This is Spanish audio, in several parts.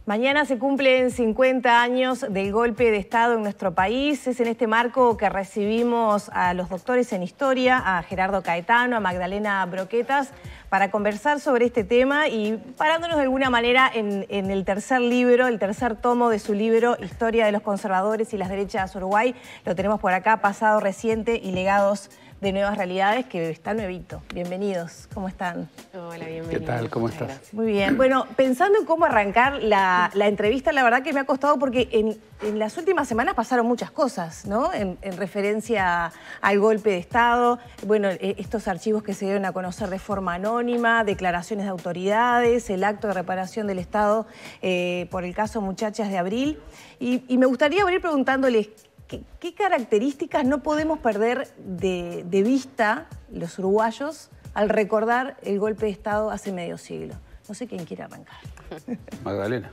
Mañana se cumplen 50 años del golpe de Estado en nuestro país. Es en este marco que recibimos a los doctores en Historia, a Gerardo Caetano, a Magdalena Broquetas, para conversar sobre este tema y parándonos de alguna manera en el tercer libro, el tercer tomo de su libro Historia de los conservadores y las derechas Uruguay. Lo tenemos por acá, Pasado Reciente y Legados de Nuevas Realidades, que está nuevito. Bienvenidos, ¿cómo están? Hola, bienvenido. ¿Qué tal? ¿Cómo estás? Gracias. Muy bien. Bueno, pensando en cómo arrancar la entrevista, la verdad que me ha costado porque en las últimas semanas pasaron muchas cosas, ¿no? En referencia al golpe de Estado, bueno, estos archivos que se dieron a conocer de forma anónima, declaraciones de autoridades, el acto de reparación del Estado por el caso Muchachas de Abril. Y me gustaría abrir preguntándoles, ¿qué características no podemos perder de vista los uruguayos al recordar el golpe de Estado hace medio siglo? No sé quién quiere arrancar. Magdalena.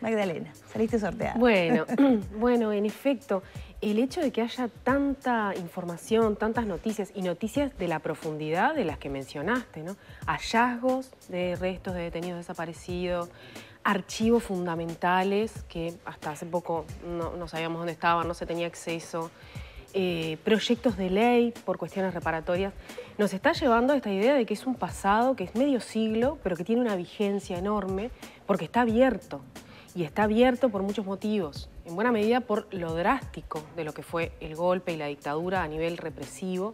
Magdalena, saliste sorteada. Bueno, en efecto, el hecho de que haya tanta información, tantas noticias y noticias de la profundidad de las que mencionaste, ¿no? Hallazgos de restos de detenidos desaparecidos, archivos fundamentales que hasta hace poco no sabíamos dónde estaban, no se tenía acceso, proyectos de ley por cuestiones reparatorias, nos está llevando a esta idea de que es un pasado que es medio siglo, pero que tiene una vigencia enorme porque está abierto. Y está abierto por muchos motivos, en buena medida por lo drástico de lo que fue el golpe y la dictadura a nivel represivo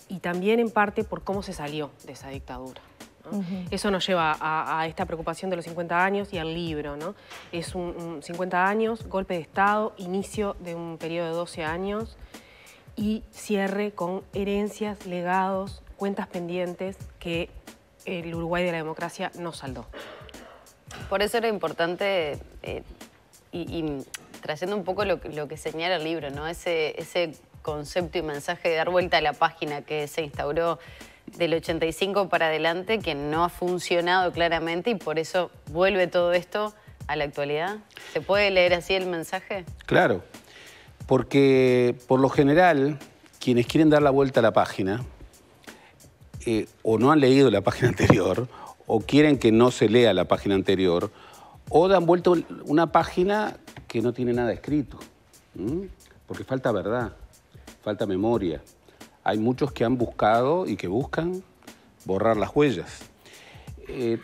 y también en parte por cómo se salió de esa dictadura, ¿no? Eso nos lleva a esta preocupación de los 50 años y al libro, ¿no? Es un 50 años, golpe de Estado, inicio de un periodo de 12 años y cierre con herencias, legados, cuentas pendientes que el Uruguay de la democracia no saldó. Por eso era importante, y trayendo un poco lo que señala el libro, ¿no? Ese concepto y mensaje de dar vuelta a la página que se instauró del 85 para adelante, que no ha funcionado claramente y por eso vuelve todo esto a la actualidad. ¿Se puede leer así el mensaje? Claro, porque por lo general quienes quieren dar la vuelta a la página o no han leído la página anterior o quieren que no se lea la página anterior, o dan vuelta una página que no tiene nada escrito, porque falta verdad, falta memoria. Hay muchos que han buscado y que buscan borrar las huellas.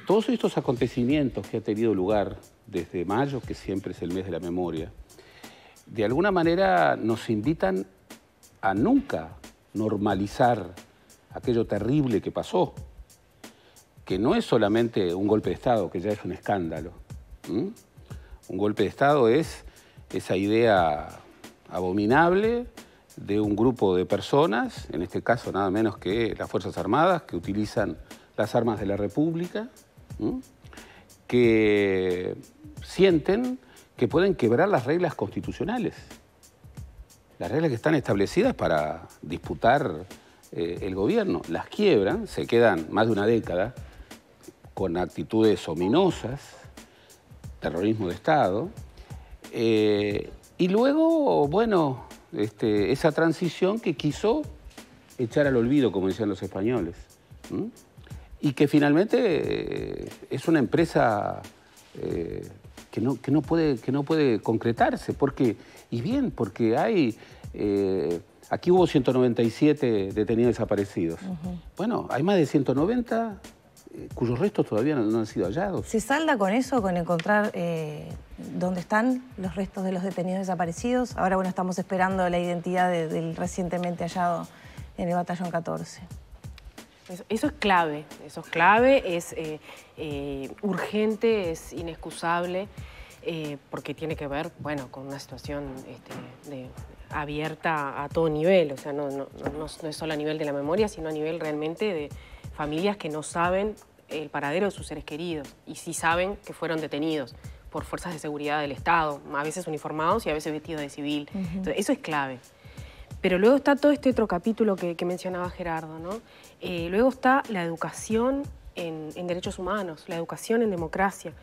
Todos estos acontecimientos que han tenido lugar desde mayo, que siempre es el mes de la memoria, de alguna manera nos invitan a nunca normalizar aquello terrible que pasó, que no es solamente un golpe de Estado, que ya es un escándalo. Un golpe de Estado es esa idea abominable de un grupo de personas, en este caso nada menos que las Fuerzas Armadas, que utilizan las armas de la República, que sienten que pueden quebrar las reglas constitucionales, las reglas que están establecidas para disputar el gobierno. Las quiebran, se quedan más de una década con actitudes ominosas, terrorismo de Estado, y luego, bueno, esa transición que quiso echar al olvido, como decían los españoles, y que finalmente es una empresa que no puede concretarse, porque hay... aquí hubo 197 detenidos desaparecidos. Bueno, hay más de 190 cuyos restos todavía no han sido hallados. ¿Se salda con eso, con encontrar dónde están los restos de los detenidos desaparecidos? Ahora, bueno, estamos esperando la identidad del recientemente hallado en el Batallón 14. Eso es clave, es urgente, es inexcusable, porque tiene que ver, bueno, con una situación abierta a todo nivel, o sea, no es solo a nivel de la memoria, sino a nivel realmente de familias que no saben el paradero de sus seres queridos y sí saben que fueron detenidos por fuerzas de seguridad del Estado, a veces uniformados y a veces vestidos de civil. Entonces, eso es clave. Pero luego está todo este otro capítulo que mencionaba Gerardo, ¿no? Luego está la educación en derechos humanos, la educación en democracia,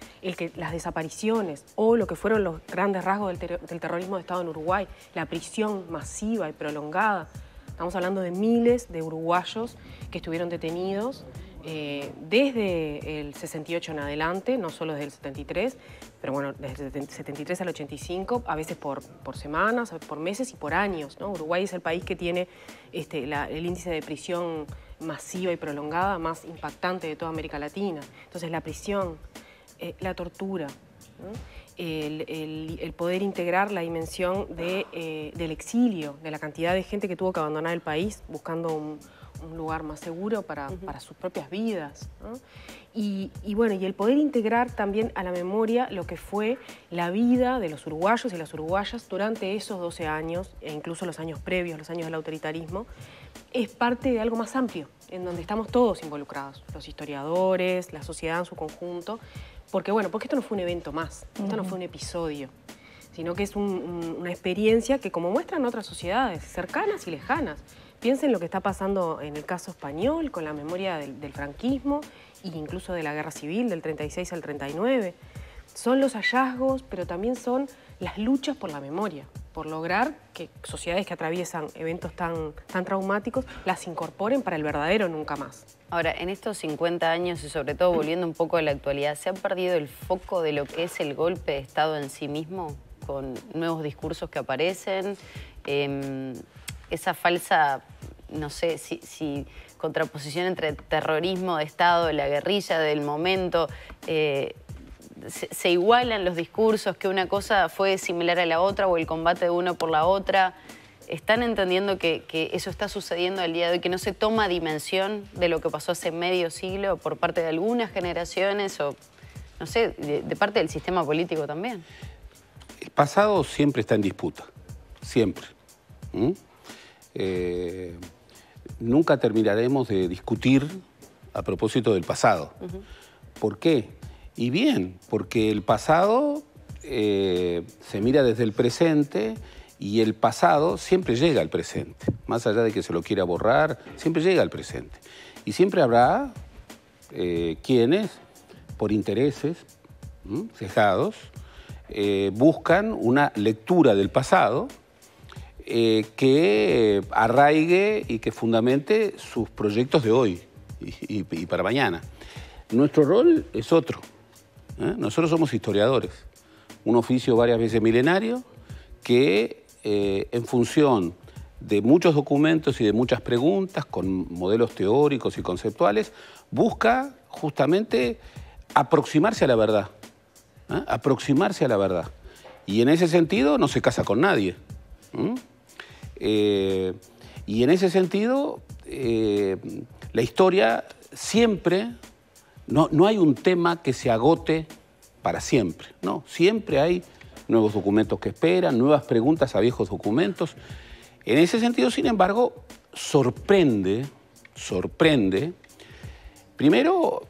las desapariciones o lo que fueron los grandes rasgos del terrorismo de Estado en Uruguay, la prisión masiva y prolongada. Estamos hablando de miles de uruguayos que estuvieron detenidos desde el 68 en adelante, no solo desde el 73, pero bueno, desde el 73 al 85, a veces por semanas, por meses y por años, ¿no? Uruguay es el país que tiene el índice de prisión masiva y prolongada más impactante de toda América Latina. Entonces la prisión, la tortura, ¿no? El poder integrar la dimensión del exilio, de la cantidad de gente que tuvo que abandonar el país buscando un lugar más seguro para sus propias vidas, ¿no? Y bueno, y el poder integrar también a la memoria lo que fue la vida de los uruguayos y las uruguayas durante esos 12 años, e incluso los años previos, los años del autoritarismo, es parte de algo más amplio, en donde estamos todos involucrados, los historiadores, la sociedad en su conjunto, porque esto no fue un evento más, esto no fue un episodio, sino que es una experiencia que, como muestran otras sociedades cercanas y lejanas. Piensen lo que está pasando en el caso español, con la memoria del franquismo e incluso de la guerra civil del 36 al 39. Son los hallazgos, pero también son las luchas por la memoria, por lograr que sociedades que atraviesan eventos tan traumáticos las incorporen para el verdadero nunca más. Ahora, en estos 50 años y sobre todo volviendo un poco a la actualidad, ¿se ha perdido el foco de lo que es el golpe de Estado en sí mismo, con nuevos discursos que aparecen? Esa falsa, no sé, si contraposición entre terrorismo de Estado, la guerrilla del momento, se igualan los discursos, que una cosa fue similar a la otra o el combate de uno por la otra. ¿Están entendiendo que eso está sucediendo al día de hoy, que no se toma dimensión de lo que pasó hace medio siglo por parte de algunas generaciones o, no sé, de parte del sistema político también? El pasado siempre está en disputa, siempre. Nunca terminaremos de discutir a propósito del pasado. ¿Por qué? Y bien, porque el pasado se mira desde el presente y el pasado siempre llega al presente. Más allá de que se lo quiera borrar, siempre llega al presente. Y siempre habrá quienes, por intereses cejados, buscan una lectura del pasado que arraigue y que fundamente sus proyectos de hoy y para mañana. Nuestro rol es otro. Nosotros somos historiadores, un oficio varias veces milenario que en función de muchos documentos y de muchas preguntas con modelos teóricos y conceptuales busca justamente aproximarse a la verdad, aproximarse a la verdad. Y en ese sentido no se casa con nadie. Y en ese sentido la historia siempre... No hay un tema que se agote para siempre, no. Siempre hay nuevos documentos que esperan, nuevas preguntas a viejos documentos. En ese sentido, sin embargo, sorprende, primero,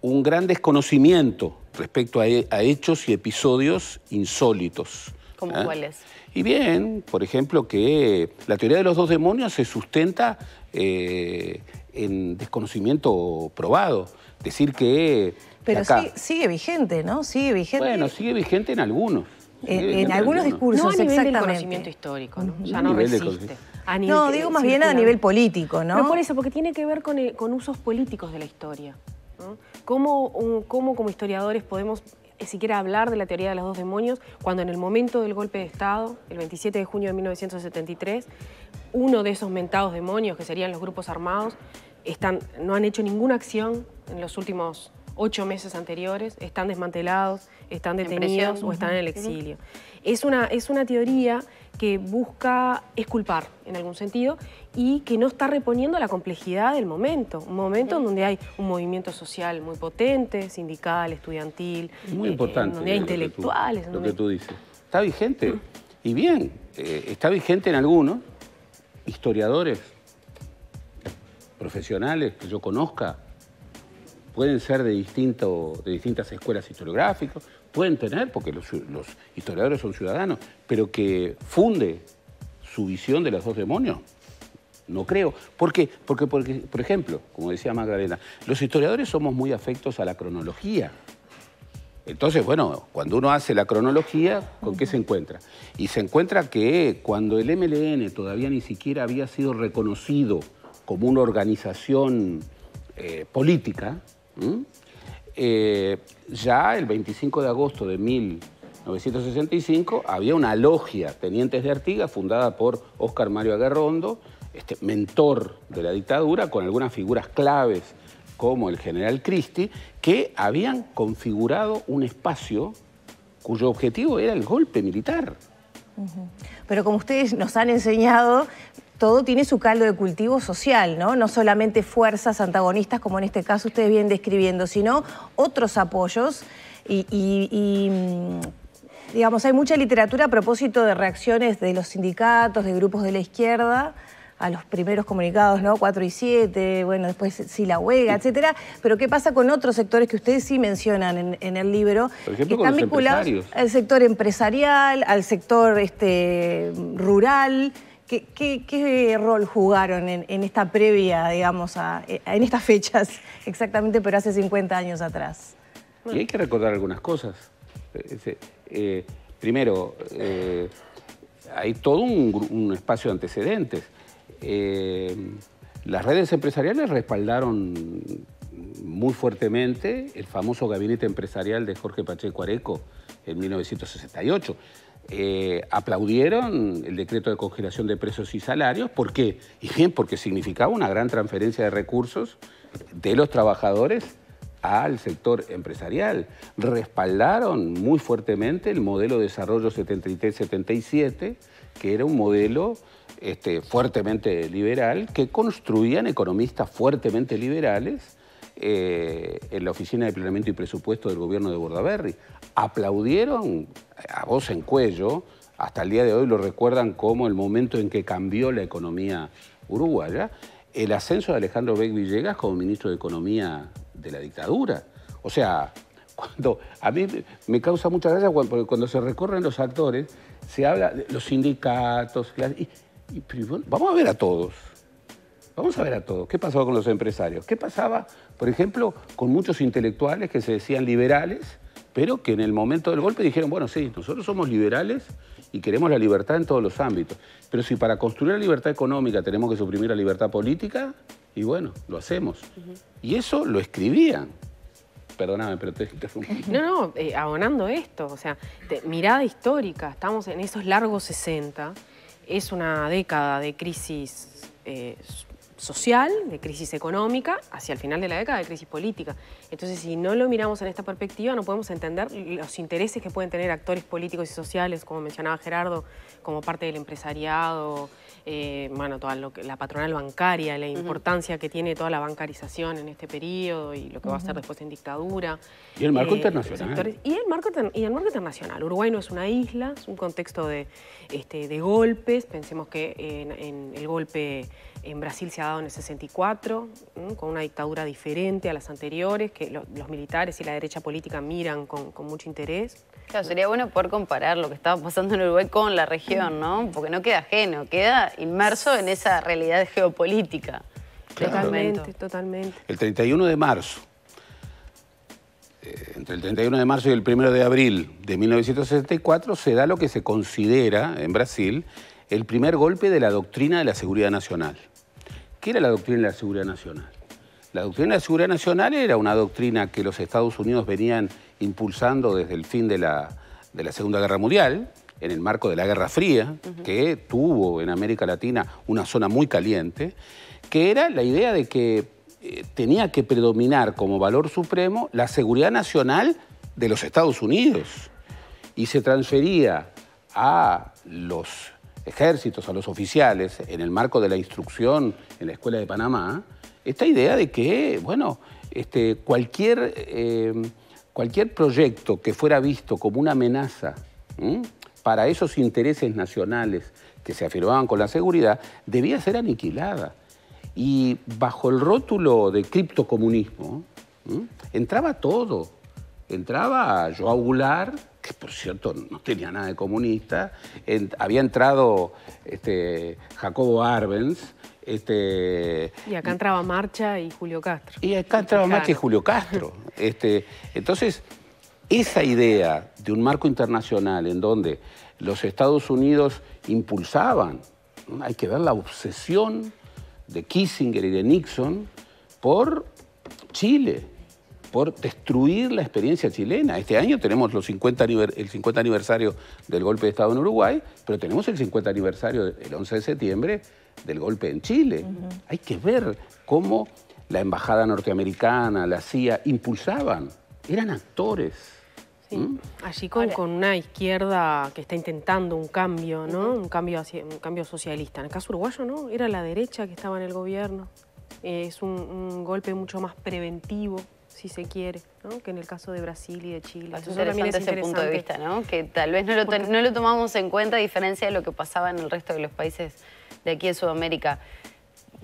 un gran desconocimiento respecto a hechos y episodios insólitos. ¿Cómo cuáles? Y bien, por ejemplo, que la teoría de los dos demonios se sustenta en desconocimiento probado. Decir que... Pero sigue vigente, ¿no? Sigue vigente. Bueno, sigue vigente en algunos. En algunos discursos, no a nivel exactamente. del conocimiento histórico, ¿no? Ya no resiste. No, digo más bien a nivel político, ¿no? Pero por eso, porque tiene que ver con usos políticos de la historia, ¿no? ¿Cómo como historiadores podemos siquiera hablar de la teoría de los dos demonios cuando en el momento del golpe de Estado, el 27 de junio de 1973, uno de esos mentados demonios, que serían los grupos armados, no han hecho ninguna acción en los últimos 8 meses anteriores, están desmantelados, están detenidos o están en el exilio? Es una teoría que busca exculpar en algún sentido y que no está reponiendo la complejidad del momento. Un momento en donde hay un movimiento social muy potente, sindical, estudiantil, muy importante, donde hay intelectuales. Lo que tú dices. Está vigente. Y bien, está vigente en algunos historiadores profesionales que yo conozca. Pueden ser de distintas escuelas historiográficas, pueden tener, porque los historiadores son ciudadanos, pero que funde su visión de los dos demonios, no creo. ¿Por qué? Porque, por ejemplo, como decía Magdalena, los historiadores somos muy afectos a la cronología. Entonces, bueno, cuando uno hace la cronología, ¿con qué se encuentra? Y se encuentra que cuando el MLN todavía ni siquiera había sido reconocido como una organización política, ya el 25 de agosto de 1965 había una logia Tenientes de Artigas fundada por Óscar Mario Aguerrondo, mentor de la dictadura, con algunas figuras claves como el general Cristi, que habían configurado un espacio cuyo objetivo era el golpe militar. Pero como ustedes nos han enseñado, todo tiene su caldo de cultivo social, ¿no? No solamente fuerzas antagonistas, como en este caso ustedes vienen describiendo, sino otros apoyos digamos, hay mucha literatura a propósito de reacciones de los sindicatos, de grupos de la izquierda, a los primeros comunicados, ¿no? 4 y 7, bueno, después sí la huelga, etcétera. Pero ¿qué pasa con otros sectores que ustedes sí mencionan en el libro? Por ejemplo, que están vinculados al sector empresarial, al sector rural. ¿Qué rol jugaron en esta previa, digamos, en estas fechas exactamente, pero hace 50 años atrás? Y hay que recordar algunas cosas. Primero, hay todo un espacio de antecedentes. Las redes empresariales respaldaron muy fuertemente el famoso gabinete empresarial de Jorge Pacheco Areco en 1968. Aplaudieron el decreto de congelación de precios y salarios. ¿Por qué? Y bien, porque significaba una gran transferencia de recursos de los trabajadores al sector empresarial. Respaldaron muy fuertemente el modelo de desarrollo 73-77, que era un modelo fuertemente liberal, que construían economistas fuertemente liberales en la Oficina de Planeamiento y Presupuesto del gobierno de Bordaberry. Aplaudieron a voz en cuello, hasta el día de hoy lo recuerdan como el momento en que cambió la economía uruguaya, el ascenso de Alejandro Beck Villegas como ministro de Economía de la dictadura. O sea, a mí me causa mucha gracia cuando se recorren los actores, se habla de los sindicatos, vamos a ver a todos. Vamos a ver a todos. ¿Qué pasaba con los empresarios? ¿Qué pasaba, por ejemplo, con muchos intelectuales que se decían liberales, pero que en el momento del golpe dijeron, bueno, sí, nosotros somos liberales y queremos la libertad en todos los ámbitos, pero si para construir la libertad económica tenemos que suprimir la libertad política, y bueno, lo hacemos. Y eso lo escribían. Perdóname, pero te interrumpí. No, abonando esto, o sea, mirada histórica, estamos en esos largos 60, es una década de crisis social, de crisis económica, hacia el final de la década de crisis política. Entonces, si no lo miramos en esta perspectiva, no podemos entender los intereses que pueden tener actores políticos y sociales, como mencionaba Gerardo, como parte del empresariado, bueno, toda la patronal bancaria, la importancia que tiene toda la bancarización en este periodo y lo que va a ser después en dictadura. Y el marco internacional. Y el marco internacional. Uruguay no es una isla, es un contexto de golpes. Pensemos que en el golpe en Brasil se ha dado en el 64, con una dictadura diferente a las anteriores, que los militares y la derecha política miran con mucho interés. Claro, sería bueno poder comparar lo que estaba pasando en Uruguay con la región, ¿no? Porque no queda ajeno, queda inmerso en esa realidad geopolítica. Totalmente, totalmente. El 31 de marzo, entre el 31 de marzo y el 1 de abril de 1964, se da lo que se considera en Brasil el primer golpe de la doctrina de la seguridad nacional. ¿Qué era la doctrina de la seguridad nacional? La doctrina de la seguridad nacional era una doctrina que los Estados Unidos venían impulsando desde el fin de la Segunda Guerra Mundial, en el marco de la Guerra Fría, que tuvo en América Latina una zona muy caliente, que era la idea de que tenía que predominar como valor supremo la seguridad nacional de los Estados Unidos y se transfería a los ejércitos, a los oficiales, en el marco de la instrucción en la Escuela de Panamá, esta idea de que, bueno, cualquier proyecto que fuera visto como una amenaza para esos intereses nacionales que se afirmaban con la seguridad, debía ser aniquilada. Y bajo el rótulo de criptocomunismo, entraba todo. Entraba João Goulart, que por cierto no tenía nada de comunista, había entrado Jacobo Arbenz, y acá entraba Marcha y Julio Castro. Y acá entraba Marcha y Julio Castro. Entonces, esa idea de un marco internacional en donde los Estados Unidos impulsaban, hay que ver la obsesión de Kissinger y de Nixon por Chile, por destruir la experiencia chilena. Este año tenemos el 50 aniversario del golpe de Estado en Uruguay, pero tenemos el 50 aniversario, el 11 de septiembre, del golpe en Chile. Hay que ver cómo la embajada norteamericana, la CIA, impulsaban. Eran actores. Sí. Allí con una izquierda que está intentando un cambio, ¿no? Un cambio socialista. En el caso uruguayo, ¿no? Era la derecha que estaba en el gobierno. Es un golpe mucho más preventivo, si se quiere, ¿no? Que en el caso de Brasil y de Chile. Es interesante ese punto de vista, ¿no? Que tal vez no lo tomamos en cuenta a diferencia de lo que pasaba en el resto de los países de aquí de Sudamérica.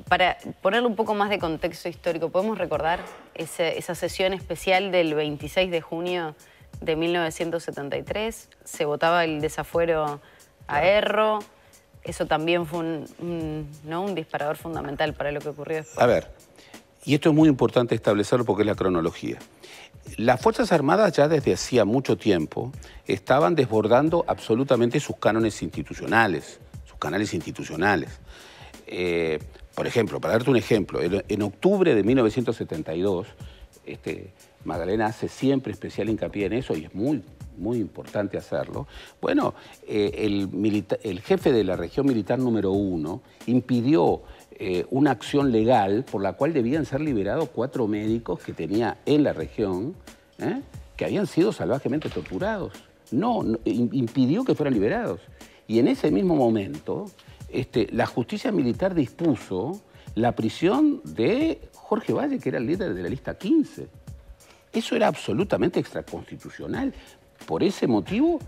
Para ponerle un poco más de contexto histórico, ¿podemos recordar esa sesión especial del 26 de junio de 1973? Se votaba el desafuero a Erro. Eso también fue un disparador fundamental para lo que ocurrió después. A ver, y esto es muy importante establecerlo porque es la cronología. Las Fuerzas Armadas ya desde hacía mucho tiempo estaban desbordando absolutamente sus cánones institucionales, sus canales institucionales. Por ejemplo, para darte un ejemplo, en octubre de 1972, Magdalena hace siempre especial hincapié en eso y es muy importante hacerlo. Bueno, el jefe de la región militar número 1 impidió una acción legal por la cual debían ser liberados 4 médicos que tenía en la región, que habían sido salvajemente torturados. Impidió que fueran liberados. Y en ese mismo momento, la justicia militar dispuso la prisión de Jorge Valle, que era el líder de la lista 15. Eso era absolutamente extraconstitucional. Por ese motivo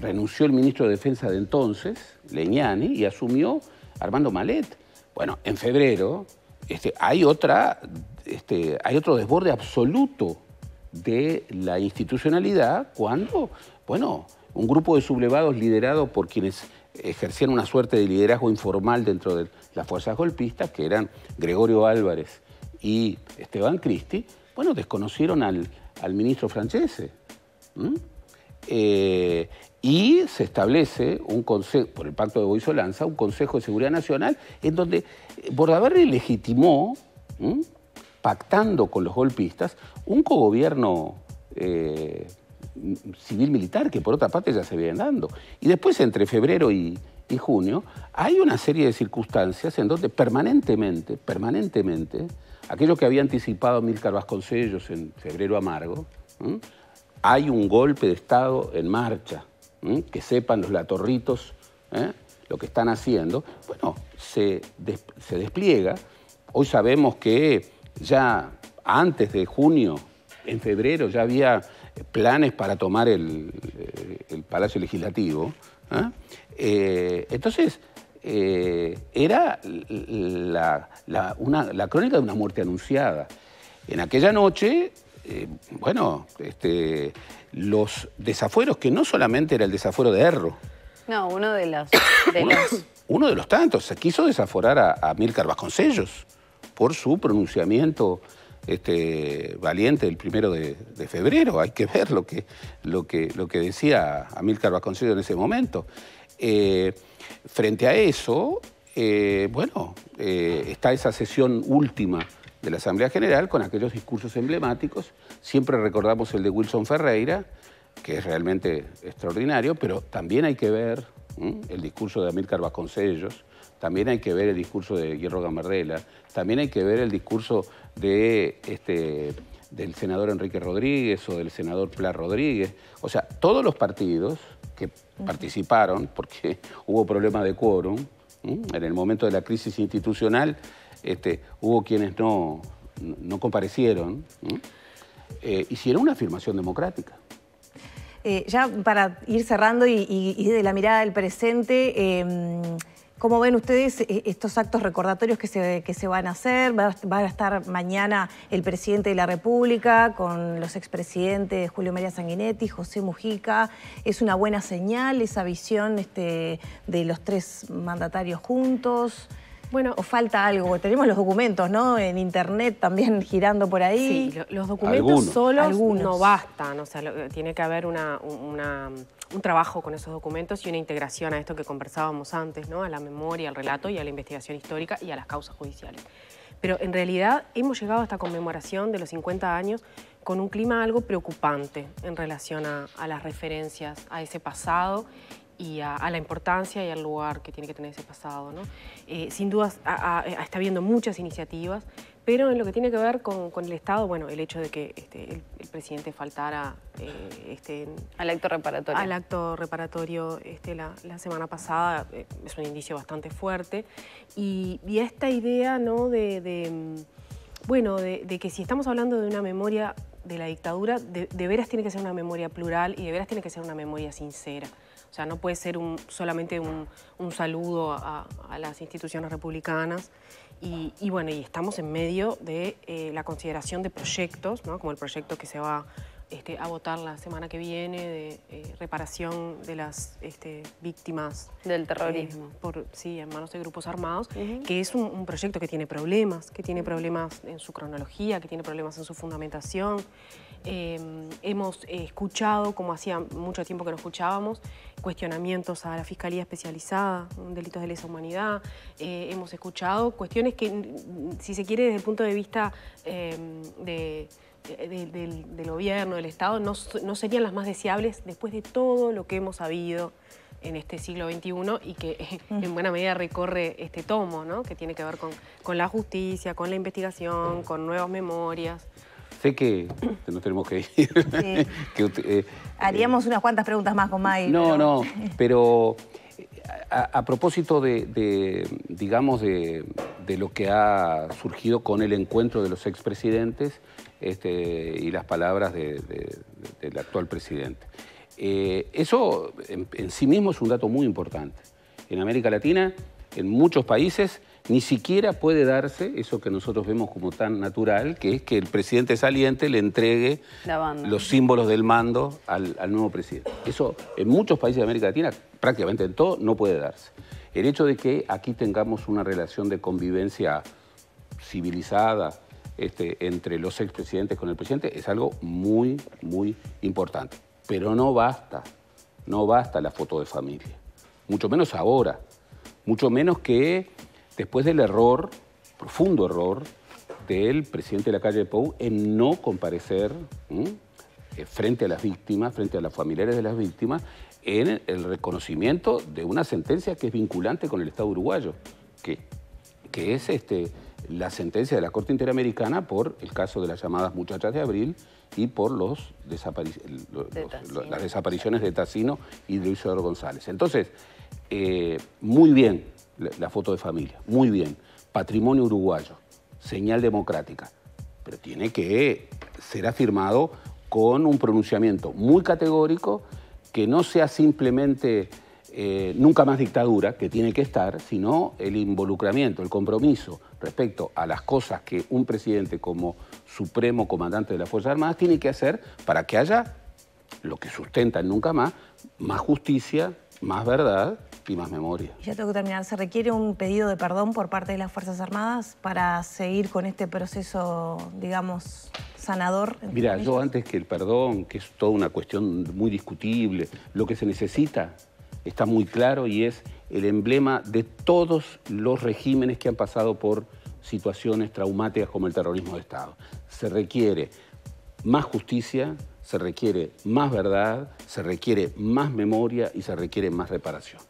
renunció el ministro de Defensa de entonces, Legnani, y asumió Armando Malet. Bueno, en febrero hay otro desborde absoluto de la institucionalidad cuando, bueno, un grupo de sublevados liderado por quienes ejercían una suerte de liderazgo informal dentro de las fuerzas golpistas, que eran Gregorio Álvarez y Esteban Cristi, bueno, desconocieron al ministro Francese. Y se establece un consejo, por el Pacto de Boisolanza, un Consejo de Seguridad Nacional, en donde Bordaberry legitimó, pactando con los golpistas, un cogobierno civil-militar, que por otra parte ya se viene dando. Y después, entre febrero y junio, hay una serie de circunstancias en donde permanentemente, aquello que había anticipado Amílcar Vasconcellos en Febrero Amargo, hay un golpe de Estado en marcha, que sepan los latorritos lo que están haciendo. Bueno, se despliega. Hoy sabemos que ya antes de junio, en febrero, ya había planes para tomar el Palacio Legislativo. Entonces, era la crónica de una muerte anunciada. En aquella noche, bueno, los desafueros, que no solamente era el desafuero de Erro. No, uno de los tantos. Se quiso desaforar a Amílcar Vasconcellos por su pronunciamiento valiente el 1 de febrero. Hay que ver lo que decía Amílcar Vasconcellos en ese momento. Frente a eso, bueno, está esa sesión última de la Asamblea General con aquellos discursos emblemáticos. Siempre recordamos el de Wilson Ferreira, que es realmente extraordinario, pero también hay que ver el discurso de Amílcar Vasconcellos, también hay que ver el discurso de Hierro Gambardella, también hay que ver el discurso del senador Enrique Rodríguez o del senador Pla Rodríguez. O sea, todos los partidos que participaron, porque hubo problemas de quórum, en el momento de la crisis institucional, hubo quienes no comparecieron, hicieron una afirmación democrática. Ya para ir cerrando y de la mirada del presente, ¿cómo ven ustedes estos actos recordatorios que se van a hacer? Va a estar mañana el presidente de la República con los expresidentes Julio María Sanguinetti, José Mujica. ¿Es una buena señal esa visión de los 3 mandatarios juntos? Bueno, ¿o falta algo? Tenemos los documentos, ¿no? En internet también girando por ahí. Sí, los documentos solos no bastan. O sea, tiene que haber un trabajo con esos documentos y una integración a esto que conversábamos antes, ¿no? A la memoria, al relato y a la investigación histórica y a las causas judiciales. Pero en realidad hemos llegado a esta conmemoración de los 50 años con un clima algo preocupante en relación a las referencias a ese pasado y a la importancia y al lugar que tiene que tener ese pasado, ¿no? Sin duda está habiendo muchas iniciativas, pero en lo que tiene que ver con el Estado, bueno, el hecho de que el presidente faltara al acto reparatorio. Al acto reparatorio la semana pasada es un indicio bastante fuerte. Y esta idea, ¿no?, de que si estamos hablando de una memoria de la dictadura, de veras tiene que ser una memoria plural y de veras tiene que ser una memoria sincera. O sea, no puede ser solamente un saludo a las instituciones republicanas. Y bueno, y estamos en medio de la consideración de proyectos, ¿no?, como el proyecto que se va a votar la semana que viene de reparación de las víctimas del terrorismo en manos de grupos armados, que es un proyecto que tiene problemas en su cronología, que tiene problemas en su fundamentación. Hemos escuchado, como hacía mucho tiempo que no escuchábamos, cuestionamientos a la Fiscalía Especializada en Delitos de Lesa Humanidad. Hemos escuchado cuestiones que, si se quiere, desde el punto de vista del gobierno, del Estado, no serían las más deseables después de todo lo que hemos sabido en este siglo XXI y que en buena medida recorre este tomo, ¿no?, que tiene que ver con la justicia, con la investigación, con nuevas memorias. Sé que nos tenemos que ir. Sí. Haríamos unas cuantas preguntas más con May. Pero a propósito digamos, de lo que ha surgido con el encuentro de los expresidentes y las palabras del actual presidente. Eso en sí mismo es un dato muy importante. En América Latina, en muchos países, ni siquiera puede darse eso que nosotros vemos como tan natural, que es que el presidente saliente le entregue los símbolos del mando al nuevo presidente. Eso en muchos países de América Latina, prácticamente en todo, no puede darse. El hecho de que aquí tengamos una relación de convivencia civilizada entre los expresidentes con el presidente es algo muy, muy importante. Pero no basta la foto de familia, mucho menos ahora, mucho menos que después del error, profundo error, del presidente de la calle Pou en no comparecer frente a las víctimas, frente a los familiares de las víctimas, en el reconocimiento de una sentencia que es vinculante con el Estado uruguayo, que es la sentencia de la Corte Interamericana por el caso de las llamadas muchachas de Abril y por las desapariciones de Tassino y de Luis Eduardo González. Entonces, muy bien la foto de familia, muy bien, patrimonio uruguayo, señal democrática, pero tiene que ser afirmado con un pronunciamiento muy categórico, que no sea simplemente nunca más dictadura, que tiene que estar, sino el involucramiento, el compromiso respecto a las cosas que un presidente como supremo comandante de las Fuerzas Armadas tiene que hacer para que haya lo que sustenta en Nunca Más, más justicia, más verdad y más memoria. Ya tengo que terminar. ¿Se requiere un pedido de perdón por parte de las Fuerzas Armadas para seguir con este proceso, digamos, sanador? Mira, yo antes que el perdón, que es toda una cuestión muy discutible, lo que se necesita está muy claro y es el emblema de todos los regímenes que han pasado por situaciones traumáticas como el terrorismo de Estado. Se requiere más justicia, se requiere más verdad, se requiere más memoria y se requiere más reparación.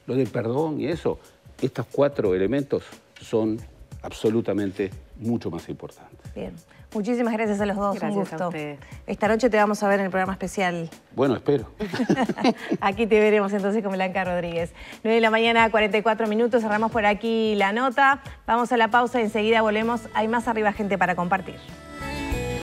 Lo del perdón y eso, estos 4 elementos son absolutamente mucho más importantes. Bien. Muchísimas gracias a los dos. Gracias, un gusto. a ustedes. Esta noche te vamos a ver en el programa especial. Bueno, espero. Aquí te veremos entonces con Blanca Rodríguez. 9 de la mañana, 44 minutos. Cerramos por aquí la nota. Vamos a la pausa y enseguida volvemos. Hay más Arriba Gente para compartir.